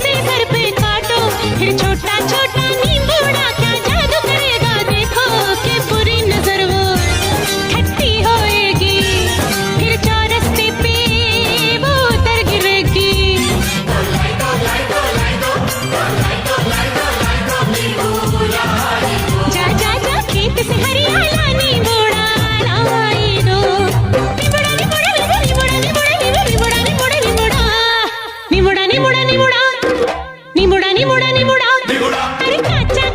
से घर पे काटो, फिर छोटा छोटा नींबूड़ा क्या जादू करेगा देखो, कि बुरी नजर वो खट्टी होएगी, फिर चौरस्ते पे वो उतर गिरेगी। जा जा जा खेत से हरियाला नींबूड़ा लाई दो, नींबूड़ा नींबूड़ा नींबूड़ा नींबूड़ा नींबूड़ा नींबूड़ा नींबूड़ा नींबूड़ा नींबूड़ा नींबूड़ा नींबूड़ा नींबूड़ा नींबूड़ा नींबूड़ा, अरे काचा